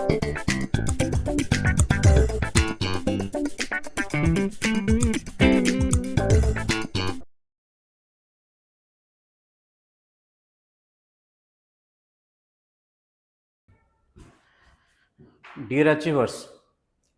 Dear achievers,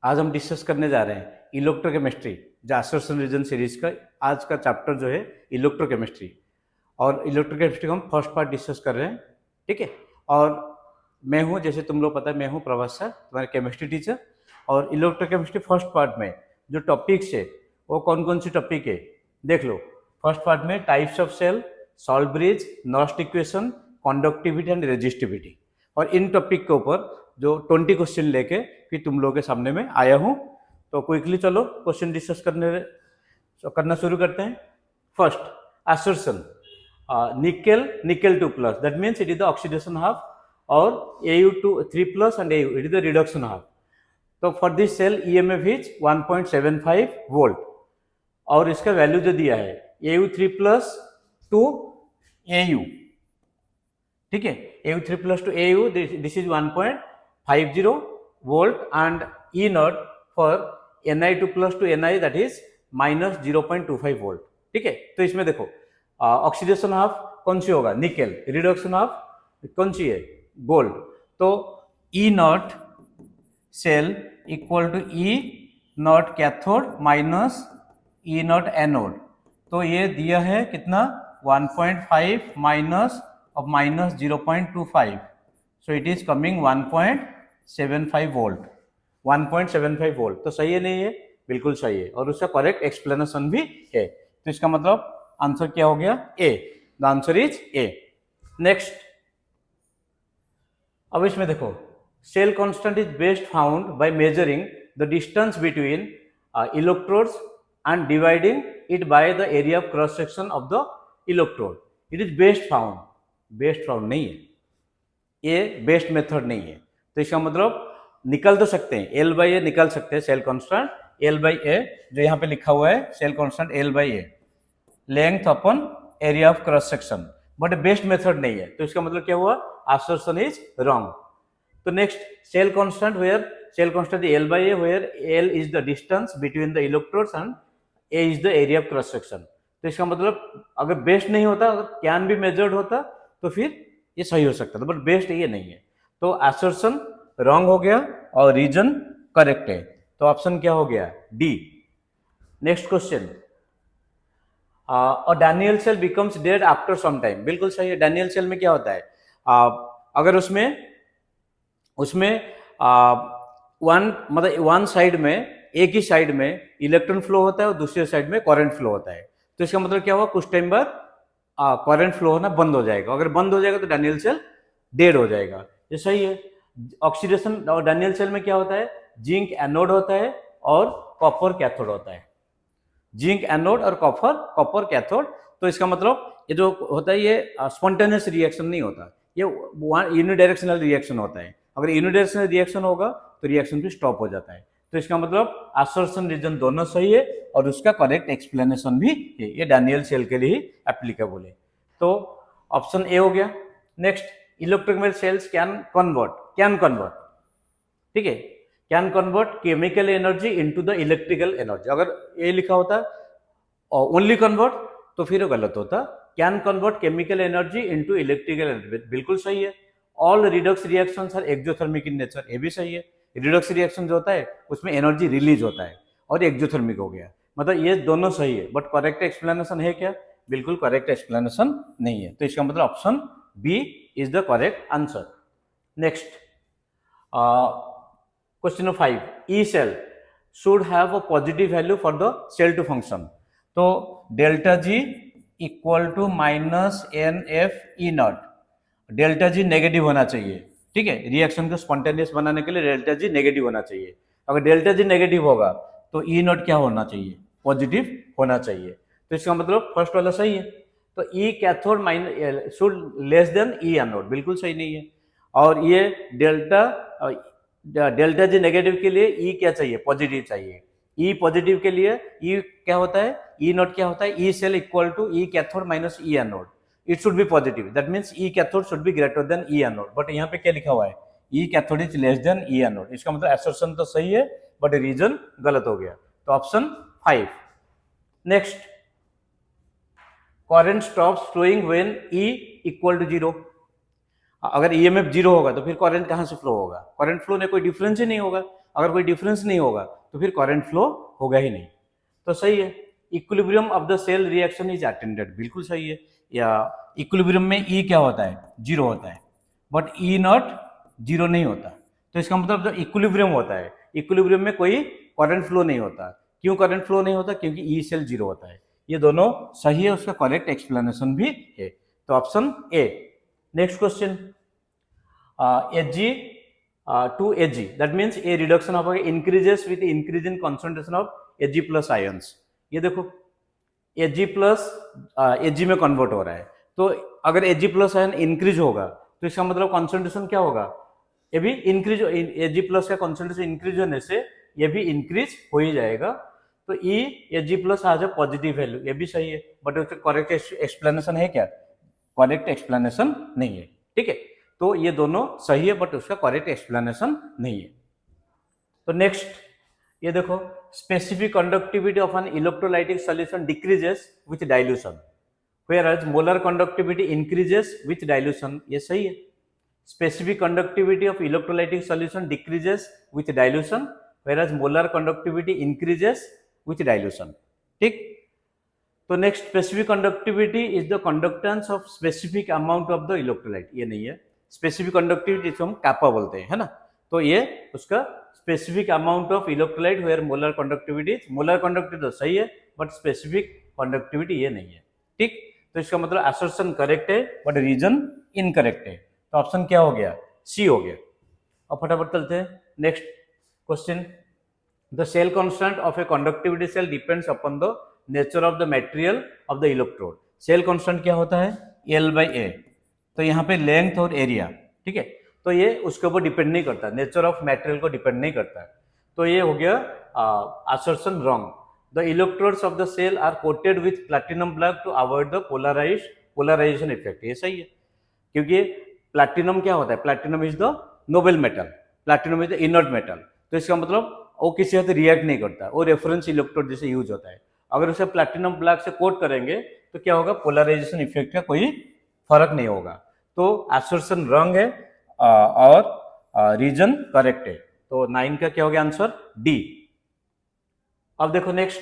आज हम discuss करने जा रहे हैं इलेक्ट्रोकेमिस्ट्री, जो आसर्सन रीजन सीरीज का आज का चैप्टर जो है इलेक्ट्रोकेमिस्ट्री। और इलेक्ट्रोकेमिस्ट्री का हम फर्स्ट पार्ट डिस्कस कर रहे हैं, ठीक है। और मैं हूं, जैसे तुम लोग पता है, मैं हूं प्रभास सर, तुम्हारे केमिस्ट्री टीचर। और इलेक्ट्रोकेमिस्ट्री फर्स्ट पार्ट में जो टॉपिक्स है वो कौन कौन सी टॉपिक है देख लो। फर्स्ट पार्ट में types of cell, salt bridge, Nernst equation, conductivity and resistivity. और इन टॉपिक के ऊपर जो 20 क्वेश्चन लेके फिर तुम लोगों के सामने में आया हूं। तो क्विकली चलो क्वेश्चन डिस्कस करना शुरू करते हैं। First, assertion, nickel 2 plus, that means it is the oxidation half, और Au2 3 plus and Au, it is the reduction half. तो for this cell EMF is 1.75 volt, और इसका वैल्यू जो दिया है Au3 plus to Au, ठीक है। Au3 plus to Au, this is 1.50 volt, and E naught for Ni2 plus to Ni, that is minus 0.25 volt, ठीक है। तो इसमें देखो ऑक्सीडेशन हाफ कौन सी होगा, निकेल, रिडक्शन हाफ कौन सी है, गोल्ड। तो E naught cell equal to E naught cathode minus E naught anode. तो ये दिया है कितना, 1.5 minus of minus 0.25, so it is coming 1.75 volt, 1.75 volt। तो सही है नहीं है, बिल्कुल सही है, और उसका करेक्ट एक्सप्लेनेशन भी है। तो इसका मतलब आंसर क्या हो गया, A. The answer is A. Next, अब इसमें देखो, cell constant is best found by measuring the distance between electrodes and dividing it by the area of cross section of the electrode. It is best found, best found नहीं है, ये best method नहीं है। तो इसका मतलब निकल तो सकते हैं, एल बाई ए निकल सकते हैं, cell constant L by A, जो यहाँ पे लिखा हुआ है cell constant L by A, length upon area of cross section, but best method नहीं है। तो इसका मतलब क्या हुआ, assertion इज रॉन्ग। तो next, cell constant where cell constant L by A, where L is the distance between the electrodes and A is the area of cross section. तो इसका मतलब अगर बेस्ट नहीं होता, अगर कैन भी मेजर्ड होता तो फिर ये सही हो सकता था, बट बेस्ट ये नहीं है। तो assertion रॉन्ग हो गया और रीजन करेक्ट है। तो ऑप्शन क्या हो गया, डी। नेक्स्ट क्वेश्चन, और Daniel cell becomes dead after some time, बिल्कुल सही है। डैनियल सेल में क्या होता है, अगर उसमें वन साइड में, एक ही साइड में इलेक्ट्रॉन फ्लो होता है और दूसरे साइड में करंट फ्लो होता है। तो इसका मतलब क्या हुआ, कुछ टाइम बाद करंट फ्लो होना बंद हो जाएगा। अगर बंद हो जाएगा तो डैनियल सेल डेड हो जाएगा, ये सही है। ऑक्सीडेशन, और डैनियल सेल में क्या होता है, जिंक एनोड होता है और कॉपर कैथोड होता है, जिंक एनोड और कॉपर कैथोड। तो इसका मतलब ये जो होता है ये स्पॉन्टेनियस रिएक्शन नहीं होता, ये यूनिडायरेक्शनल रिएक्शन होता है। अगर यूनिडायरेक्शनल रिएक्शन होगा तो रिएक्शन भी स्टॉप हो जाता है। तो इसका मतलब assertion रीजन दोनों सही है और उसका करेक्ट एक्सप्लेनेशन भी है, ये डैनियल सेल के लिए एप्लीकेबल है। तो ऑप्शन ए हो गया। Next, electrochemical cells can convert, ठीक है, can convert chemical energy into the electrical energy. अगर ए लिखा होता ओनली कन्वर्ट तो फिर वो गलत होता, can convert chemical energy into electrical energy, बिल्कुल सही है। All redox reactions are exothermic in nature, ये भी सही है। रिडक्स रिएक्शन जो होता है उसमें एनर्जी रिलीज होता है और एक्सोथर्मिक हो गया, मतलब ये दोनों सही है। बट करेक्ट एक्सप्लेनेशन है क्या, बिल्कुल करेक्ट एक्सप्लेनेशन नहीं है। तो इसका मतलब option B is the correct answer. Next, question number 5, E cell should have a positive value for the cell to function. तो delta G equal to minus N F E naught, delta G negative होना चाहिए, ठीक है। Reaction को spontaneous बनाने के लिए delta G negative होना चाहिए। अगर डेल्टा जी नेगेटिव होगा तो ई नॉट क्या होना चाहिए, पॉजिटिव होना चाहिए। तो इसका मतलब फर्स्ट वाला सही है। तो ई cathode minus should less than E anode, बिल्कुल सही नहीं है। और ये डेल्टा जी नेगेटिव के लिए ई क्या चाहिए, पॉजिटिव चाहिए। ई पॉजिटिव के लिए ई क्या होता है, ई नॉट क्या होता है, E cell equal to E cathode minus E anode, it should be positive, that means E cathode should be greater than E anode. But यहाँ पे क्या लिखा हुआ है, E cathode is less than E anode. इसका मतलब assertion तो सही है बट रीजन गलत हो गया, तो option 5। Next, current stops flowing when E equal to 0। अगर ईएमएफ 0 होगा तो फिर करंट कहां से फ्लो होगा? करंट फ्लो में कोई डिफरेंस ही नहीं होगा। अगर कोई डिफरेंस नहीं होगा तो फिर करंट फ्लो होगा ही नहीं, तो सही है। Equilibrium of the cell reaction is attended, बिल्कुल सही है। या इक्विलिब्रियम में ई क्या होता है? 0 होता है, बट ई नॉट 0 नहीं होता। तो इसका मतलब जो इक्विलिब्रियम होता है, इक्विलिब्रियम में कोई करंट फ्लो नहीं होता। क्यों करंट फ्लो नहीं होता? क्योंकि ई सेल 0 होता है। ये दोनों सही है, उसका करेक्ट एक्सप्लेनेशन भी है, तो option A. Next question, Hg to Ag, that means a reduction of increases with increase in concentration of Ag plus ions। ये देखो Ag plus Ag में कन्वर्ट हो रहा है, तो अगर Ag plus आयन इंक्रीज होगा तो इसका मतलब कॉन्सेंट्रेशन क्या होगा? ये भी इंक्रीज, Ag plus का कॉन्सेंट्रेशन इंक्रीज होने से ये भी इंक्रीज हो ही जाएगा। तो E Ag plus आज है पॉजिटिव वैल्यू, ये भी सही है, बट उसका करेक्ट एक्सप्लेनेशन है क्या? करेक्ट एक्सप्लेनेशन नहीं है, ठीक है। तो ये दोनों सही है बट उसका करेक्ट एक्सप्लेनेशन नहीं है। तो नेक्स्ट, ये देखो, specific conductivity of an electrolytic solution decreases with dilution whereas molar conductivity increases with dilution, ये सही है। Specific conductivity of electrolytic solution decreases with dilution whereas molar conductivity increases with dilution, ठीक। तो next, specific conductivity is the conductance of specific amount of the electrolyte, ये नहीं है। Specific conductivity इसको हम kappa बोलते हैं, है ना। तो ये उसका specific amount of electrolyte where molar conductivity, molar conductivity तो सही है बट स्पेसिफिक कंडक्टिविटी ये नहीं है, ठीक। तो इसका मतलब असर्शन करेक्ट है बट रीजन इनकरेक्ट है, तो ऑप्शन क्या हो गया? सी हो गया। अब फटाफट चलते हैं next question. The cell constant of a conductivity cell depends upon the nature of the material of the electrode. Cell constant क्या होता है? L/A। तो यहाँ पे लेंथ और एरिया, ठीक है, तो ये उसके ऊपर डिपेंड नहीं करता, नेचर ऑफ मटेरियल को डिपेंड नहीं करता है। तो ये हो गया assertion wrong. The electrodes of the cell are coated with platinum black to avoid the polarization effect, ये सही है। क्योंकि प्लैटिनम क्या होता है? Platinum is the noble metal, platinum is the inert metal, तो इसका मतलब वो किसी हद रिएक्ट नहीं करता, वो रेफरेंस इलेक्ट्रोड जैसे यूज होता है। अगर उसे प्लैटिनम ब्लैक से कोट करेंगे तो क्या होगा? पोलराइजेशन इफेक्ट का कोई फर्क नहीं होगा। तो असर्शन रॉन्ग है और रीजन करेक्ट है, तो 9 का क्या हो गया आंसर? डी। अब देखो next,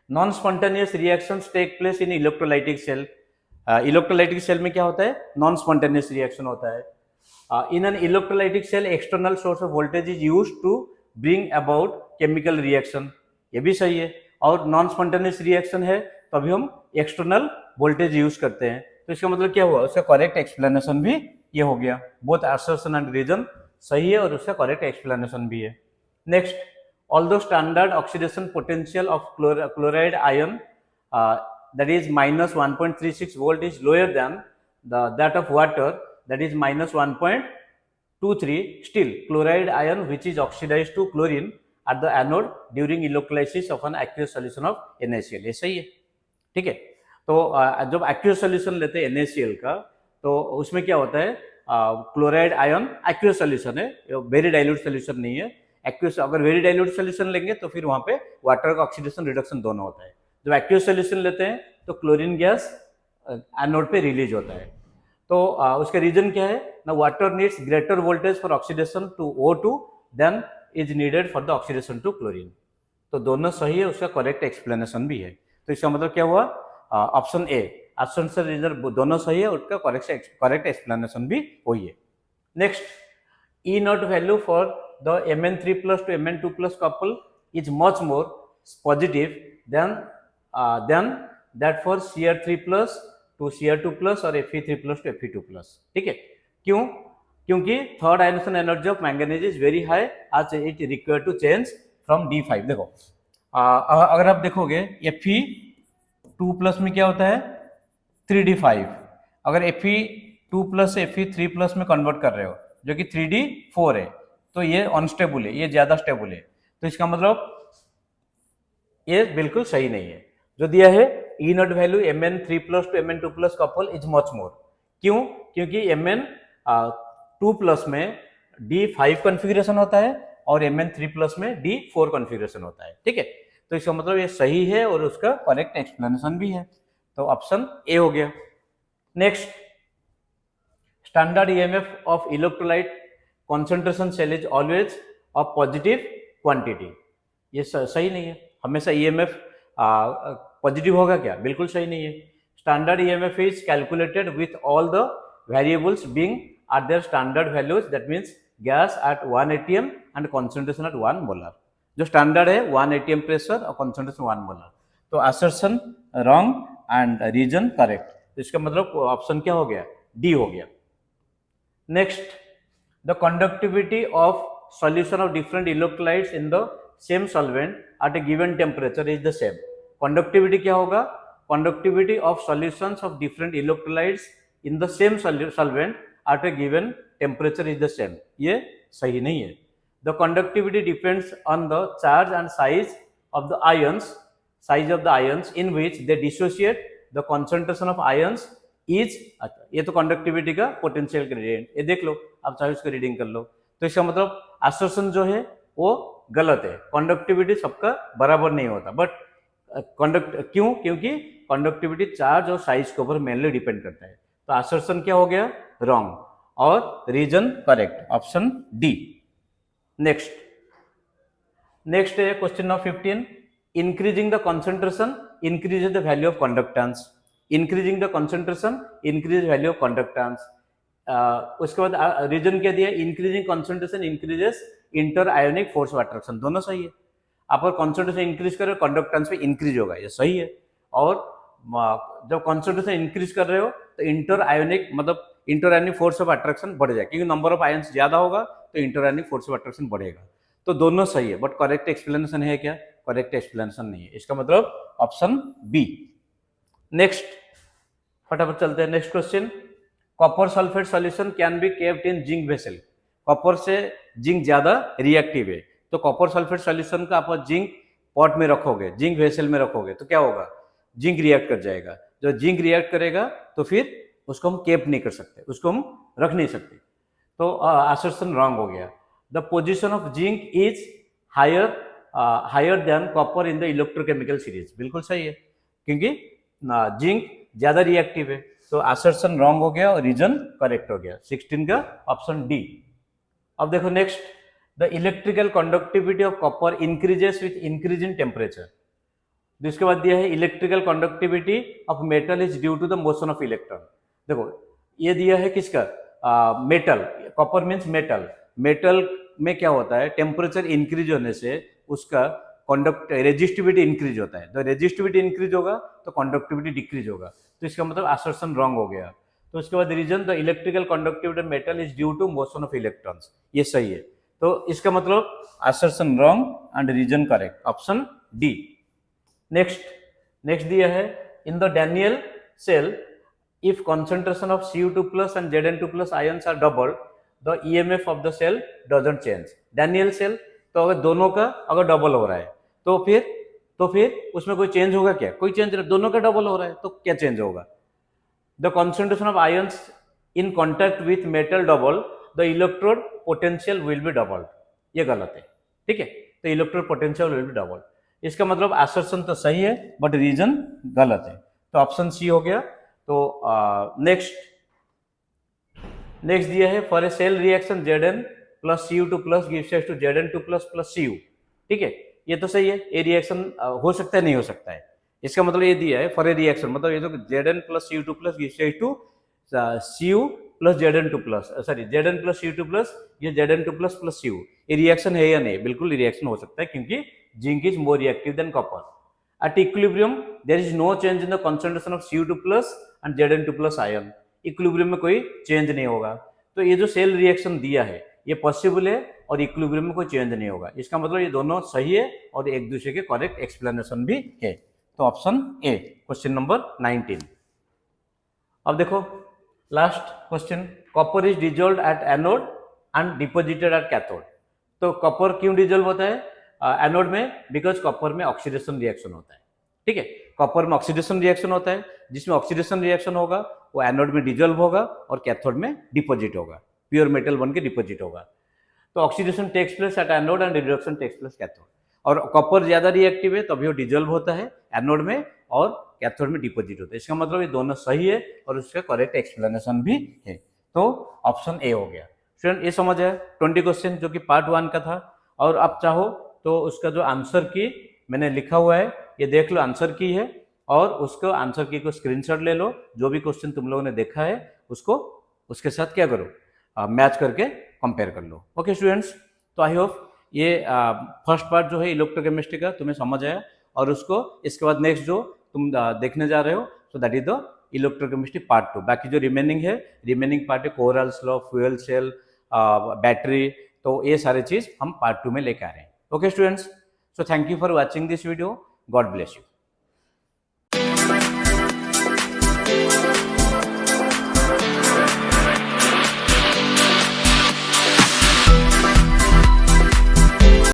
non spontaneous reactions take place in electrolytic cell. Electrolytic cell में क्या होता है? नॉन स्पॉन्टेनियस रिएक्शन होता है। In an electrolytic cell external source of voltage is used to bring about chemical reaction, ये भी सही है। और नॉन स्पॉन्टेनियस रिएक्शन है तो अभी हम एक्सटर्नल वोल्टेज यूज करते हैं, तो इसका मतलब क्या हुआ? उसका करेक्ट एक्सप्लेनेशन भी ये हो गया। बोथ असर्शन एंड रीजन सही है और उसका करेक्ट एक्सप्लेनेशन भी है। Next, although standard oxidation potential of chloride ion that is minus 1.36 volt is lower than that of water that is minus 1.23, still chloride ion which is oxidized to chlorine at the anode during electrolysis of an aqueous solution of NaCl, ये सही है, ठीक है। तो जब aqueous solution लेते हैं NaCl का, तो उसमें क्या होता है? क्लोराइड आयन एक्वियस सोल्यूशन है, वेरी डाइल्यूट सोल्यूशन नहीं है। एक्वियस, अगर वेरी डाइल्यूट सोल्यूशन लेंगे तो फिर वहां पे वाटर का ऑक्सीडेशन रिडक्शन दोनों होता है। जब एक्वियस सोल्यूशन लेते हैं तो क्लोरीन गैस एनोड पे रिलीज होता है। तो उसका रीजन क्या है ना, water needs greater voltage for oxidation to O2 than is needed for the oxidation to chlorine. तो दोनों सही है, उसका करेक्ट एक्सप्लेनेशन भी है। तो इसका मतलब क्या हुआ, ऑप्शन ए ऑप्शन से रीजन दोनों सही है, उसका करेक्ट एक्सप्लेनेशन भी वही है। Next, E naught value for the Mn3+ to Mn2+ couple is much more positive than that for Cr3+ to Cr2+ और Fe3+ to Fe2+। ठीक है, क्यों? क्योंकि third ionisation energy of manganese is very high as it require to change from D5। देखो अगर आप देखोगे Fe2+ में क्या होता है 3D5, अगर Fe2+ से Fe3+ में कन्वर्ट कर रहे हो जो कि 3D4 है, तो ये अनस्टेबल है, ये ज्यादा स्टेबल है। तो इसका मतलब ये बिल्कुल सही नहीं है। जो दिया है E naught value Mn3+ to Mn2+ couple is much more. क्यों? क्योंकि Mn2+ में D5 कॉन्फ़िगरेशन होता है और Mn3+ में D4 कॉन्फ़िगरेशन होता है। ठीक है, तो इसका मतलब ये सही है और उसका करेक्ट एक्सप्लेनेशन भी है, तो ऑप्शन ए हो गया। Next, standard EMF of electrolyte concentration cell is always of positive quantity. ये सही नहीं है, हमेशा ईएमएफ पॉजिटिव होगा क्या? बिल्कुल सही नहीं है। Standard EMF is calculated with all the variables being at their standard values, that means gas at 1 atm and concentration at 1 molar। जो स्टैंडर्ड है 1 atm प्रेशर और concentration 1 molar। तो assertion wrong and reason correct। तो इसका मतलब option क्या हो गया? डी हो गया। Next, the conductivity of solution of different electrolytes in the same solvent eight A given temperature is the same. Conductivity क्या होगा? Conductivity of solutions of different electrolytes in the same solvent at a given temperature is the same। ये सही नहीं है। The conductivity depends on the charge and size of the ions in which they dissociate। The concentration of ions is, ये तो conductivity का potential gradient, ये देख लो, आप चाहे उसको रीडिंग कर लो। तो इसका मतलब assertion जो है वो गलत है, conductivity सबका बराबर नहीं होता। बट क्यों? क्योंकि conductivity चार्ज और साइज के ऊपर मेनली डिपेंड करता है। तो assertion क्या हो गया? रॉन्ग और reason correct, option D. Next है question number 15। Increasing the concentration increases the value of conductance. Increasing the concentration increase value of conductance. उसके बाद रीजन क्या दिया? Increasing concentration increases inter ionic force of attraction. दोनों सही है। आप अगर कंसंट्रेशन इंक्रीज कर रहे हो कंडक्टेंस भी इंक्रीज होगा, ये सही है। और जब कंसंट्रेशन इंक्रीज कर रहे हो तो इंटर आयोनिक मतलब inter ionic force of attraction बढ़ जाएगा, क्योंकि नंबर ऑफ आयंस ज्यादा होगा तो inter ionic force of attraction बढ़ेगा। तो दोनों सही है, बट करेक्ट एक्सप्लेनेशन है क्या? करेक्ट एक्सप्लेनेशन नहीं है, इसका मतलब ऑप्शन बी। नेक्स्ट, फटाफट चलते हैं next question. Copper sulphate solution can be kept in zinc vessel. Copper से जिंक ज्यादा रिएक्टिव है, तो कॉपर सल्फेट सॉल्यूशन का आप जिंक पॉट में रखोगे, जिंक वेसल में रखोगे तो क्या होगा? जिंक रिएक्ट कर जाएगा। जो जिंक रिएक्ट करेगा तो फिर उसको हम केप नहीं कर सकते, उसको हम रख नहीं सकते। तो असर्शन रॉन्ग हो गया। The position of zinc is higher than copper in the electrochemical series. बिल्कुल सही है, क्योंकि जिंक ज्यादा रिएक्टिव है। तो असर्शन रॉन्ग हो गया और रीजन करेक्ट हो गया। 16 का ऑप्शन डी। अब देखो next, the electrical conductivity of copper increases with increase in temperature. इसके बाद दिया है electrical conductivity of metal is due to the motion of electron. देखो ये दिया है किसका? Metal. Copper means metal. Metal में क्या होता है? टेम्परेचर इंक्रीज होने से उसका रेजिस्टिविटी इंक्रीज होता है। तो रेजिस्टिविटी इंक्रीज होगा तो कंडक्टिविटी डिक्रीज होगा। तो इसका मतलब असर्शन रॉन्ग हो गया। तो इसके बाद reason, the electrical conductivity of metal is due to motion of electrons. ये सही है। तो इसका मतलब assertion wrong and reason correct, option D. Next दिया है in the Daniel cell if concentration of Cu2+ and Zn2+ ions are doubled, the EMF of the cell doesn't change। Daniel cell, तो अगर दोनों का अगर डबल हो रहा है तो फिर उसमें कोई चेंज होगा क्या? कोई चेंज नहीं, दोनों का डबल हो रहा है तो क्या चेंज होगा? The concentration of ions in contact with metal double, the electrode potential will be doubled। ये गलत है, ठीक है? तो electrode potential will be double. इसका मतलब असर्शन तो सही है बट रीजन गलत है, तो ऑप्शन सी हो गया। तो नेक्स्ट दिया है for a cell reaction Zn plus Cu2+ gives rise to Zn2+ plus Cu। ठीक है, ये तो सही है। ये रिएक्शन हो सकता है, नहीं हो सकता है। इसका मतलब ये दिया है फॉर ए रिएक्शन, मतलब ये तो Zn plus Cu2+ gives rise to Cu plus Zn2+, sorry Zn plus Cu2+, ये Zn2+ प्लस Cu। ये रिएक्शन है या नहीं? बिल्कुल रिएक्शन हो सकता है, क्योंकि zinc is more reactive than copper. At equilibrium, there is no change in the concentration of Cu2+ and Zn2+ ion। Equilibrium में कोई चेंज नहीं होगा। तो ये जो सेल रिएक्शन दिया है ये पॉसिबल है और इक्विलिब्रियम में कोई चेंज नहीं होगा। इसका मतलब ये दोनों सही है और एक दूसरे के करेक्ट एक्सप्लेनेशन भी है। तो ऑप्शन ए, क्वेश्चन नंबर 19। अब देखो last question, copper is dissolve eight anode and deposited at cathode. तो कॉपर क्यों डिजोल्व होता है एनोड में? बिकॉज कॉपर में ऑक्सीडेशन रिएक्शन होता है। ठीक है, कॉपर में ऑक्सीडेशन रिएक्शन होता है, जिसमें ऑक्सीडेशन रिएक्शन होगा वो एनोड में डिजोल्व होगा और कैथोड में डिपोजिट होगा, प्योर मेटल बन के डिपोजिट होगा। तो oxidation takes place at anode and reduction takes place cathode. और कॉपर ज्यादा रिएक्टिव है तभी वो डिजोल्व होता है एनोड में और कैथोड में डिपोजिट होता है। इसका मतलब ये दोनों सही है और उसका करेक्ट एक्सप्लेनेशन भी है। तो ऑप्शन ए हो गया। स्टूडेंट ये समझ आया 20 क्वेश्चन जो कि पार्ट 1 का था। और आप चाहो तो उसका जो आंसर की मैंने लिखा हुआ है ये देख लो, आंसर की है, और उसको आंसर की को स्क्रीनशॉट ले लो। जो भी क्वेश्चन तुम लोगों ने देखा है उसको उसके साथ क्या करो, मैच करके कंपेयर कर लो। ओके स्टूडेंट्स, तो आई होप ये फर्स्ट पार्ट जो है इलेक्ट्रोकेमिस्ट्री का तुम्हें समझ आया। और उसको इसके बाद नेक्स्ट जो तुम देखने जा रहे हो so that is the electrochemistry part 2। बाकी जो रिमेनिंग है, रिमेनिंग पार्ट है Kohlrausch law, fuel cell, battery, तो ये सारी चीज हम पार्ट 2 में लेके आ रहे हैं। Okay students, so thank you for watching this video. God bless you.